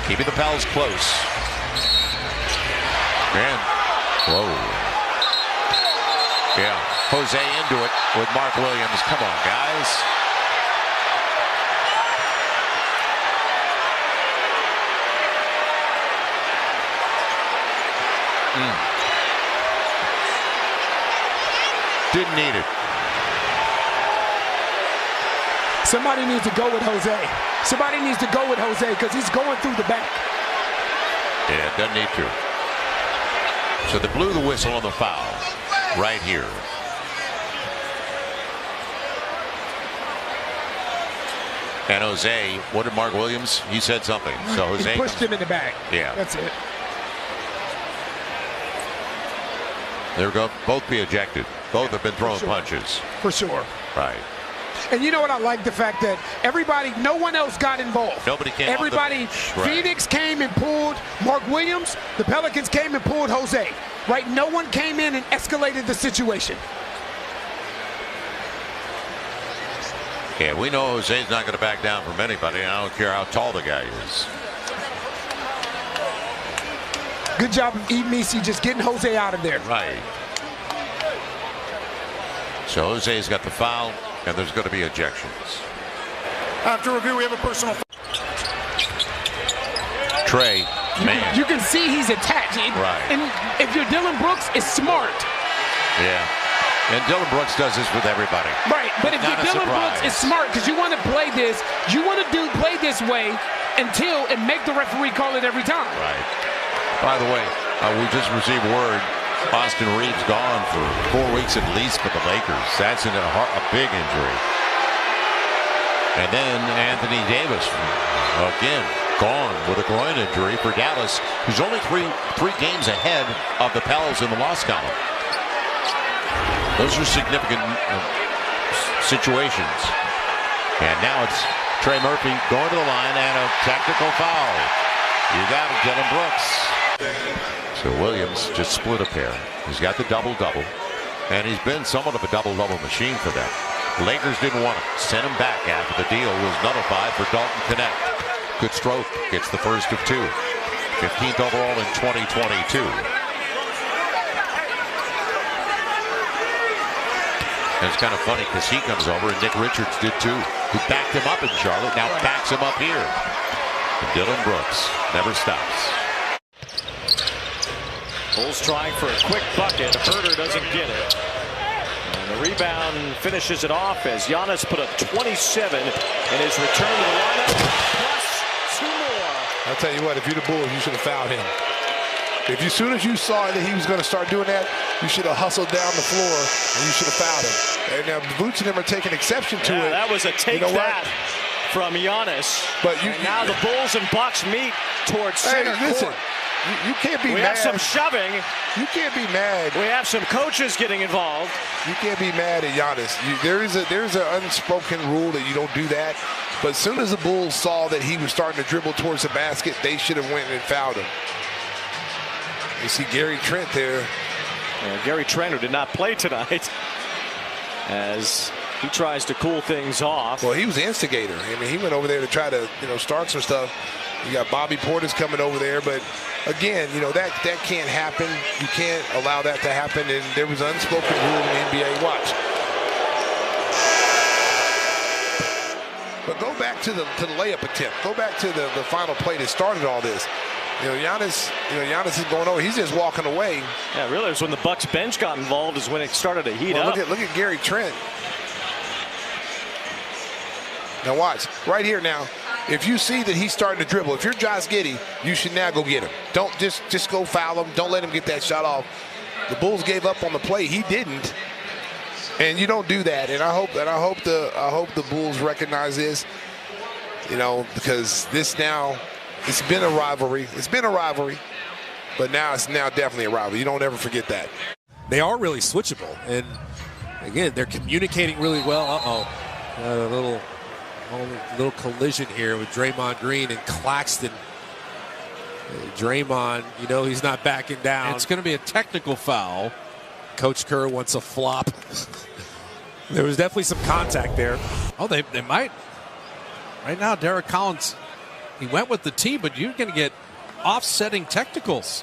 keeping the Pels close. And, whoa. Yeah, Jose into it with Mark Williams. Come on, guys. Didn't need it. Somebody needs to go with Jose. Somebody needs to go with Jose because he's going through the back. Yeah, doesn't need to. So they blew the whistle on the foul right here. And Jose, what did Mark Williams? He said something. So Jose he pushed him in the back. Yeah. That's it. They're going to both be ejected. Both have been throwing punches. For sure. Right. And you know what I like? The fact that everybody, no one else got involved. Nobody came. Everybody, Phoenix came and pulled Mark Williams. The Pelicans came and pulled Jose. Right? No one came in and escalated the situation. Yeah, we know Jose's not going to back down from anybody. I don't care how tall the guy is. Good job of Emisi just getting Jose out of there. Right. So Jose's got the foul, and there's going to be ejections. After review, we have a personal foul. Trey, man. You can see he's attached. Right. And if you're Dylan Brooks, it's smart. Yeah. And Dylan Brooks does this with everybody. Right. But if you're Dylan Brooks, it's smart because you want to play this. You want to play this way until and make the referee call it every time. Right. By the way, we just received word Austin Reeves gone for 4 weeks at least for the Lakers. That's a big injury. And then Anthony Davis, again, gone with a groin injury for Dallas, who's only three games ahead of the Pels in the loss column. Those are significant situations. And now it's Trey Murphy going to the line and a technical foul. You got it, Dylan Brooks. So Williams just split a pair. He's got the double-double, and he's been somewhat of a double-double machine for them. The Lakers didn't want him. Sent him back after the deal was nullified for Dalton Connect. Good stroke. Gets the first of two. 15th overall in 2022. And it's kind of funny because he comes over, and Nick Richards did too, who backed him up in Charlotte, now backs him up here. And Dylan Brooks never stops. Bulls trying for a quick bucket. Herter doesn't get it. And the rebound finishes it off as Giannis put up 27 in his return to the lineup. Plus 2 more. I'll tell you what, if you're the Bulls, you should have fouled him. As soon as you saw that he was going to start doing that, you should have hustled down the floor and you should have fouled him. And now Boots and them are taking exception to it. That was a take from Giannis. But now the Bulls and Bucks meet towards center court. You can't be mad. We have some shoving. You can't be mad. We have some coaches getting involved. You can't be mad at Giannis. There's an unspoken rule that you don't do that. But as soon as the Bulls saw that he was starting to dribble towards the basket, they should have went and fouled him. You see Gary Trent there. Gary Trent, who did not play tonight, as he tries to cool things off. Well, he was the instigator. I mean, he went over there to try to, start some stuff. You got Bobby Portis coming over there, but again, that can't happen. You can't allow that to happen, and there was an unspoken rule in the NBA. Watch. But go back to the layup attempt. Go back to the final play that started all this. Giannis is going over. He's just walking away. Yeah, really, it was when the Bucks bench got involved is when it started to heat up. Look at Gary Trent. Now watch right here. Now, if you see that he's starting to dribble, if you're Josh Giddey, you should now go get him. Don't just go foul him. Don't let him get that shot off. The Bulls gave up on the play. He didn't, and you don't do that. And I hope the Bulls recognize this. Because this now. It's been a rivalry. But now it's definitely a rivalry. You don't ever forget that. They are really switchable. And, again, they're communicating really well. A little collision here with Draymond Green and Claxton. Draymond, he's not backing down. It's going to be a technical foul. Coach Kerr wants a flop. There was definitely some contact there. Oh, they might. Right now, Derek Collins He went with the tee, but you're going to get offsetting technicals.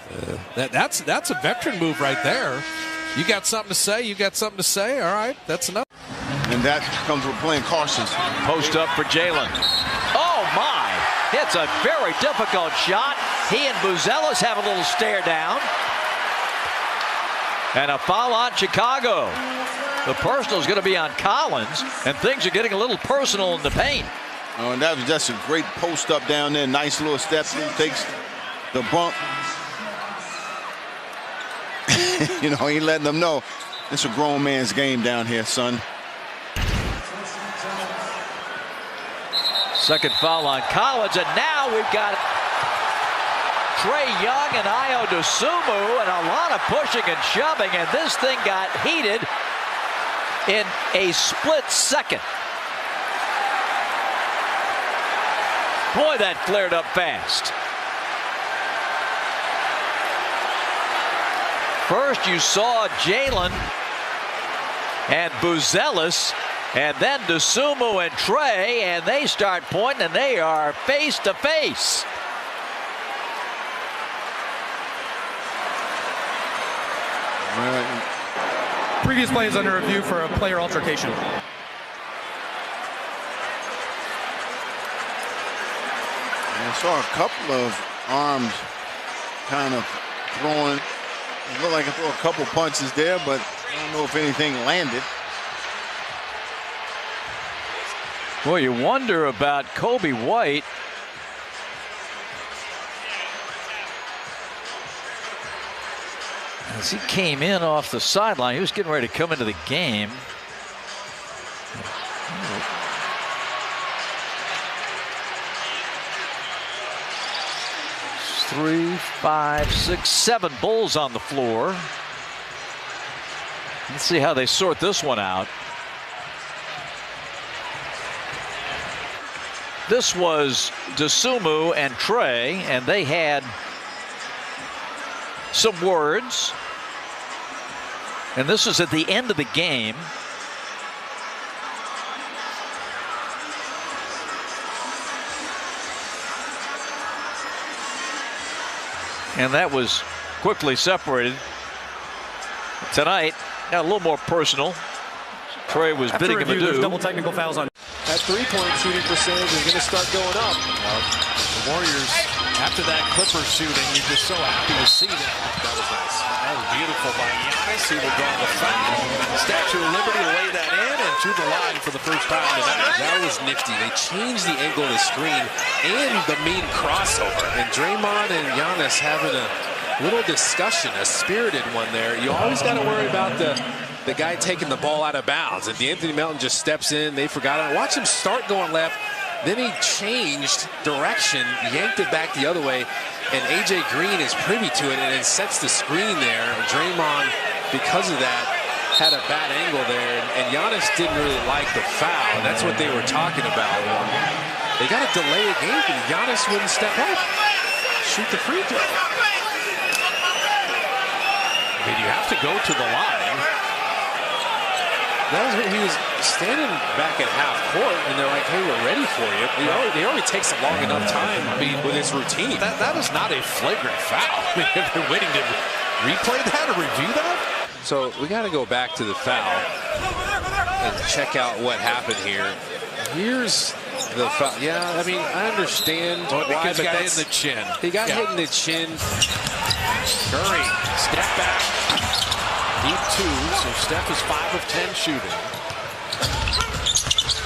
That's a veteran move right there. You got something to say? You got something to say? All right, that's enough. And that comes with playing cautious. Post up for Jalen. Oh, my. It's a very difficult shot. He and Buzelis have a little stare down. And a foul on Chicago. The personal is going to be on Collins, and things are getting a little personal in the paint. Oh, and that was just a great post up down there. Nice little step. Takes the bump. You know, he letting them know it's a grown man's game down here, son. Second foul on Collins, and now we've got Trae Young and Ayo Dosunmu, and a lot of pushing and shoving, and this thing got heated in a split second. Boy, that flared up fast. First you saw Jalen and Buzelis, and then Dosunmu and Trae, and they start pointing, and they are face to face. Previous play is under review for a player altercation. I saw a couple of arms kind of throwing. It looked like I threw a couple punches there, but I don't know if anything landed. Boy, you wonder about Kobe White. As he came in off the sideline, he was getting ready to come into the game. Three, five, six, 7 Bulls on the floor. Let's see how they sort this one out. This was Dosunmu and Trae, and they had some words. And this was at the end of the game. And that was quickly separated. Tonight, got a little more personal. Trae was bidding him adieu. Double technical fouls on. That three-point shooting percentage is going to start going up. The Warriors, after that Clippers shooting, you're just so happy to see that. That was nice. That was beautiful by Giannis. He will draw the foul. Statue of Liberty lay that in and to the line for the first time tonight. That was nifty. They changed the angle of the screen and the mean crossover. And Draymond and Giannis having a little discussion, a spirited one there. You always got to worry about the guy taking the ball out of bounds. And D'Anthony Melton just steps in. They forgot it. Watch him start going left. Then he changed direction, yanked it back the other way. And A.J. Green is privy to it and then sets the screen there. Draymond, because of that, had a bad angle there. And Giannis didn't really like the foul. And that's what they were talking about. They got to delay a game, and Giannis wouldn't step up. Shoot the free throw. I mean, you have to go to the line. That was, he was standing back at half court, and they're like, hey, we're ready for you. It already takes a long enough time, with his routine. That is not a flagrant foul. I mean, if they're waiting to replay that or review that. So we got to go back to the foul and check out what happened here. Here's the foul. Yeah, I mean, I understand why, because but he got hit in the chin. He got hit in the chin. Curry, step back. Deep 2, so Steph is 5 of 10 shooting.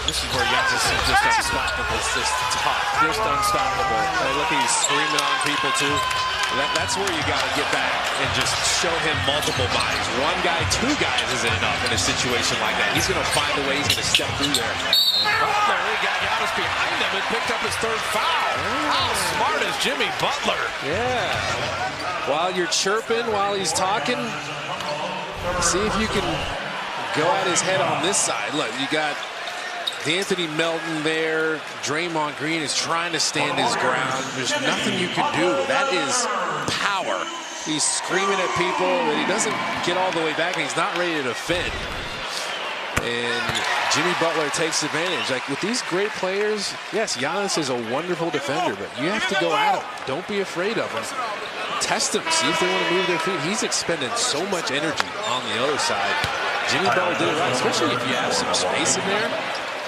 This is where Giannis is just unstoppable. It's just tough. Just unstoppable. Hey, look, he's screaming on people, too. That's where you got to get back and just show him multiple bodies. One guy, 2 guys isn't enough in a situation like that. He's going to find a way. He's going to step through there. Butler, he got Giannis behind him and picked up his 3rd foul. How smart is Jimmy Butler? Yeah. While you're chirping, while he's talking, see if you can go at his head on this side. Look, you got D'Anthony Melton there. Draymond Green is trying to stand his ground. There's nothing you can do. That is power. He's screaming at people, but he doesn't get all the way back, and he's not ready to defend. And Jimmy Butler takes advantage. Like with these great players, yes, Giannis is a wonderful defender, but you have to go at him. Don't be afraid of him. Test them, see if they want to move their feet. He's expended so much energy on the other side. Jimmy Butler did it right, especially if you have some space in there.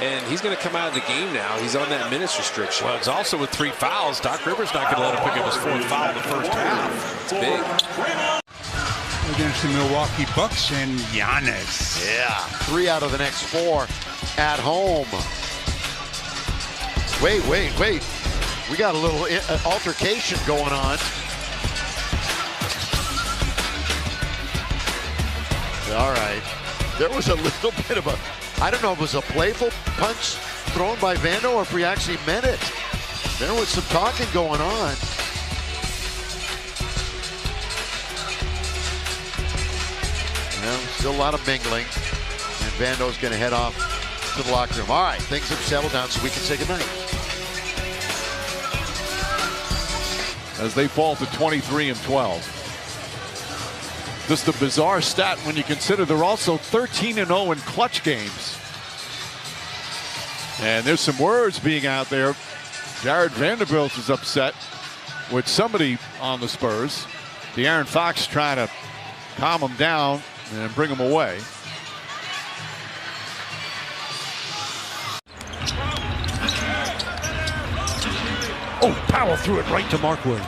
And he's going to come out of the game now. He's on that minutes restriction. Well, it's also with 3 fouls. Doc Rivers not going to let him pick up his 4th foul in the first half. It's big. Against the Milwaukee Bucks and Giannis. Yeah, 3 out of the next 4 at home. Wait. We got a little altercation going on. All right. There was a little bit of a, I don't know if it was a playful punch thrown by Vando or if he actually meant it. There was some talking going on. Well, still a lot of mingling. And Vando's going to head off to the locker room. All right, things have settled down so we can say goodnight. As they fall to 23-12. Just a bizarre stat when you consider they're also 13-0 in clutch games. And there's some words being out there. Jared Vanderbilt is upset with somebody on the Spurs. De'Aaron Fox trying to calm him down and bring him away. Oh, Powell threw it right to Mark Williams.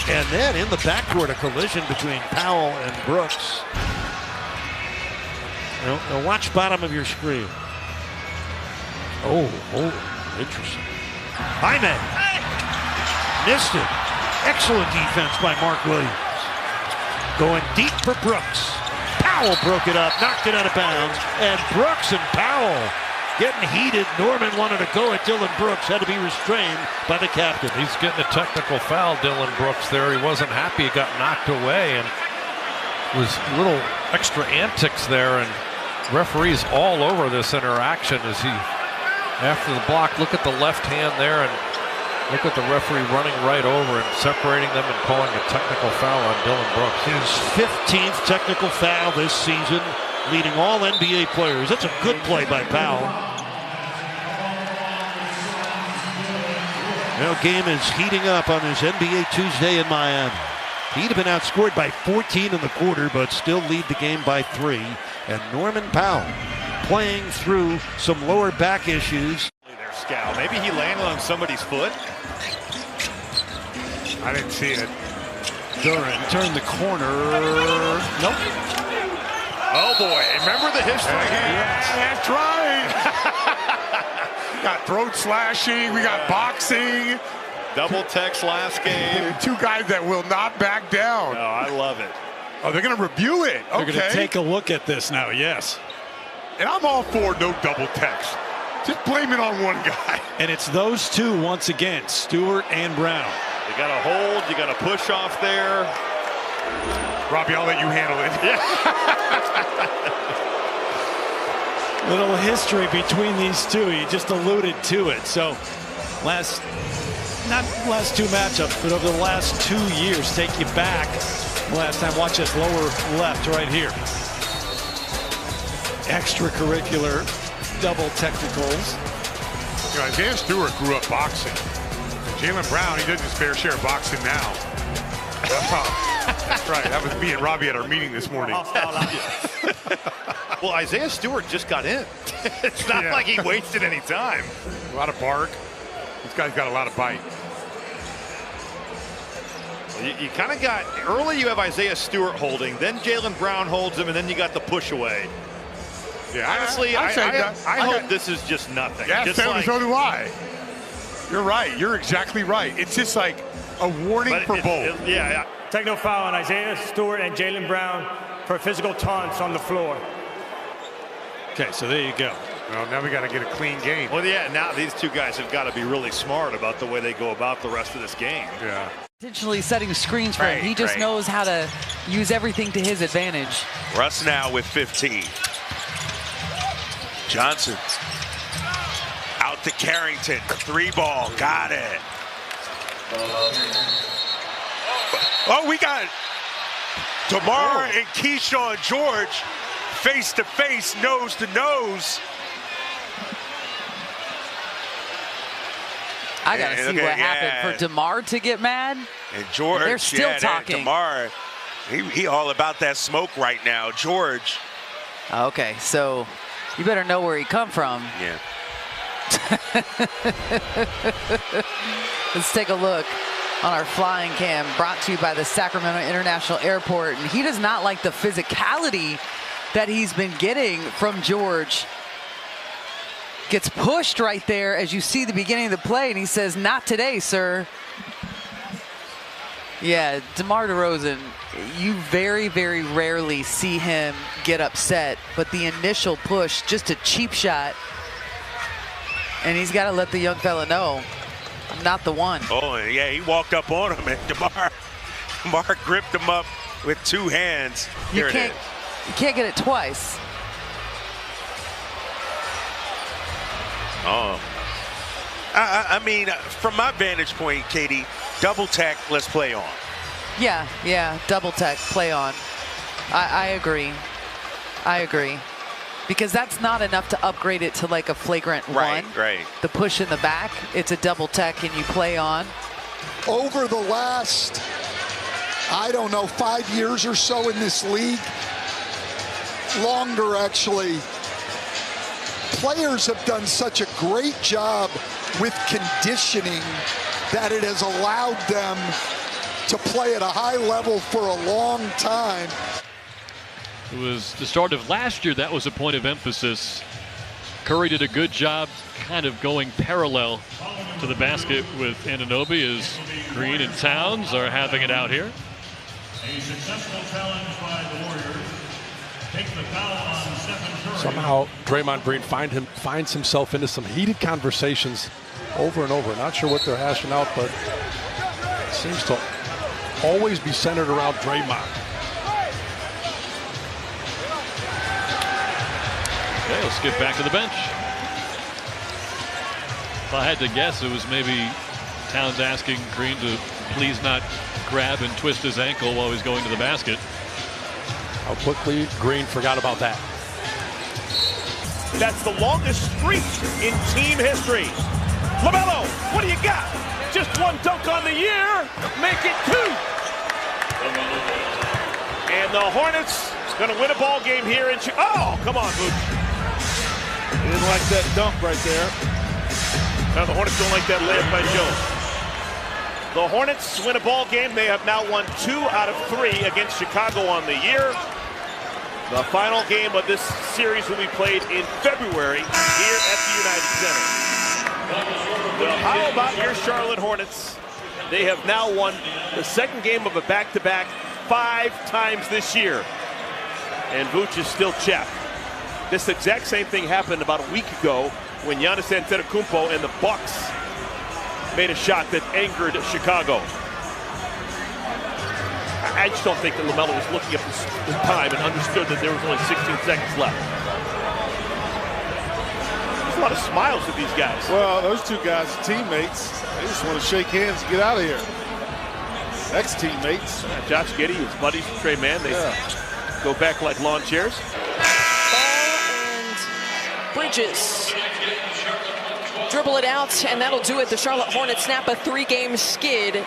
And then in the backcourt, a collision between Powell and Brooks. Now watch bottom of your screen. Oh, interesting. Jaime missed it. Excellent defense by Mark Williams. Going deep for Brooks. Powell broke it up, knocked it out of bounds, and Brooks and Powell getting heated. Norman wanted to go at Dylan Brooks, had to be restrained by the captain. He's getting a technical foul, Dylan Brooks there. He wasn't happy, he got knocked away, and was little extra antics there, and referees all over this interaction as he, after the block, look at the left hand there, and look at the referee running right over and separating them and calling a technical foul on Dylan Brooks. His 15th technical foul this season, leading all NBA players. That's a good play by Powell. Well, game is heating up on this NBA Tuesday in Miami. He'd have been outscored by 14 in the quarter, but still lead the game by 3. And Norman Powell playing through some lower back issues. There, Scal. Maybe he landed on somebody's foot. I didn't see it. Duran turned the corner. Nope. Oh boy, remember the history? Yes, that's right. We got throat slashing, we got boxing. Double text last game. 2 guys that will not back down. No, I love it. Oh, they're going to review it. Okay. They're going to take a look at this now, yes. And I'm all for no double text. Just blame it on one guy. And it's those 2 once again, Stewart and Brown. You got to hold, you got to push off there. Robbie, I'll let you handle it. Yeah. Little history between these 2. He just alluded to it. So not last 2 matchups, but over the last 2 years, take you back. Last time, watch this lower left right here. Extracurricular double technicals. You know, Isaiah Stewart grew up boxing. Jaylen Brown, he does his fair share of boxing now. That's right. That was me and Robbie at our meeting this morning. Well, Isaiah Stewart just got in. It's not like he wasted any time. A lot of bark. This guy's got a lot of bite. Well, you kind of got, early you have Isaiah Stewart holding, then Jaylen Brown holds him, and then you got the push away. Yeah, honestly, I hope this is just nothing. Yeah, just so do I. You're right. You're exactly right. It's just like a warning for both. Yeah. Technical foul on Isaiah Stewart and Jaylen Brown for physical taunts on the floor. Okay, so there you go. Well, now we got to get a clean game. Well, yeah, now these 2 guys have got to be really smart about the way they go about the rest of this game. Yeah. Intentionally setting screens for him. He just knows how to use everything to his advantage. Russ now with 15. Johnson out to Carrington. 3-ball. Got it. Oh, we got DeMar and Keyshawn George face to face, nose to nose. I gotta see what happened for DeMar to get mad. And George, they're still talking. DeMar, he all about that smoke right now. George. Okay, so you better know where he come from. Yeah. Let's take a look on our flying cam, brought to you by the Sacramento International Airport. And he does not like the physicality that he's been getting from George. Gets pushed right there as you see the beginning of the play, and he says, "Not today, sir." Yeah, DeMar DeRozan, you very, very rarely see him get upset, but the initial push, just a cheap shot, and he's got to let the young fella know, I'm not the one. Oh, yeah, he walked up on him, and DeMar gripped him up with two hands. You can't get it twice. Oh, I mean, from my vantage point, Katie, double tech, let's play on. Yeah, double tech, play on. I agree. Because that's not enough to upgrade it to like a flagrant one. Right. The push in the back, it's a double tech and you play on. Over the last, I don't know, 5 years or so in this league, longer actually, players have done such a great job with conditioning that it has allowed them to play at a high level for a long time. It was the start of last year that was a point of emphasis. Curry did a good job kind of going parallel to the basket with Anunoby as Green and Towns are having it out here. A successful challenge by the Warriors. Take the foul on Stephen Curry. Somehow Draymond Green finds himself into some heated conversations over and over. Not sure what they're hashing out, but it seems to always be centered around Draymond. Okay, let's get back to the bench. If I had to guess, it was maybe Towns asking Green to please not grab and twist his ankle while he's going to the basket. How quickly Green forgot about that. That's the longest streak in team history. LaMelo, what do you got? Just one dunk on the year. Make it two. And the Hornets going to win a ball game here in Chicago. Oh, come on, Vooch. He didn't like that dunk right there. Now the Hornets don't like that layup by Jones. The Hornets win a ball game. They have now won 2 out of 3 against Chicago on the year. The final game of this series will be played in February here at the United Center. Well, how about your Charlotte Hornets? They have now won the second game of a back-to-back 5 times this year. And Vooch is still chapped. This exact same thing happened about a week ago when Giannis Antetokounmpo and the Bucks made a shot that angered Chicago. I just don't think that LaMelo was looking up the time and understood that there was only 16 seconds left. There's a lot of smiles with these guys. Well, those two guys are teammates. They just want to shake hands and get out of here. Ex-teammates. Josh Giddey, his buddies, Trey Mann, they go back like lawn chairs. Bridges dribble it out, and that'll do it. The Charlotte Hornets snap a 3-game skid,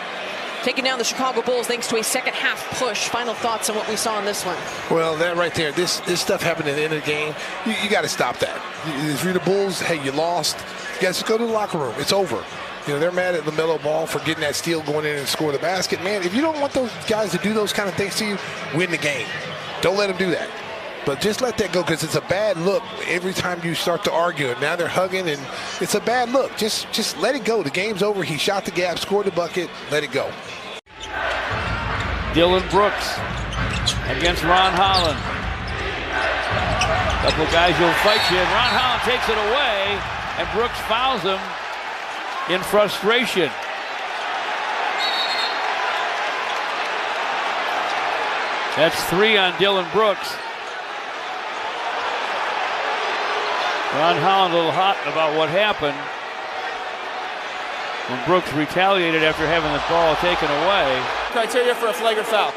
taking down the Chicago Bulls thanks to a second-half push. Final thoughts on what we saw in this one? Well, that right there, this stuff happened at the end of the game. You got to stop that. If you're the Bulls, hey, you lost. You guys just go to the locker room. It's over. You know, they're mad at LaMelo Ball for getting that steal, going in and score the basket. Man, if you don't want those guys to do those kind of things to you, win the game. Don't let them do that. But just let that go, because it's a bad look every time you start to argue. And now they're hugging, and it's a bad look. Just let it go. The game's over. He shot the gap, scored the bucket. Let it go. Dillon Brooks against Ron Holland. Couple of guys will fight you. And Ron Holland takes it away, and Brooks fouls him in frustration. That's 3 on Dillon Brooks. Ron Holland a little hot about what happened when Brooks retaliated after having the ball taken away. Criteria for a flagrant foul.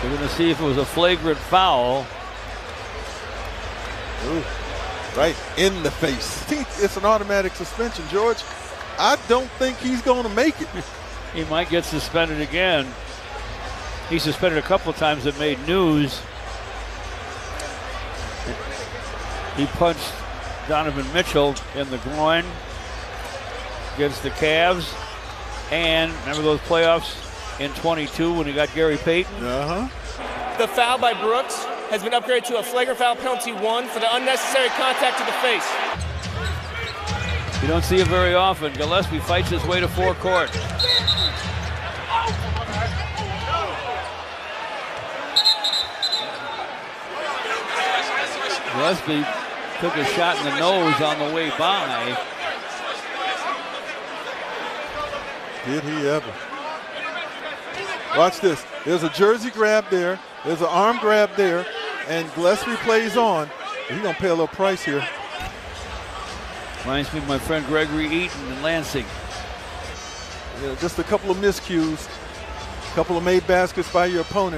We're going to see if it was a flagrant foul. Ooh, right in the face. I think it's an automatic suspension, George. I don't think he's going to make it. He might get suspended again. He suspended a couple of times that made news. He punched Donovan Mitchell in the groin against the Cavs. And remember those playoffs in 22 when he got Gary Payton? The foul by Brooks has been upgraded to a flagrant foul penalty 1 for the unnecessary contact to the face. You don't see it very often. Gillespie fights his way to forecourt. Gillespie took a shot in the nose on the way by. Did he ever? Watch this. There's a jersey grab there. There's an arm grab there. And Gillespie plays on. He's going to pay a little price here. Reminds me of my friend Gregory Eaton in Lansing. Yeah, just a couple of miscues. A couple of made baskets by your opponent.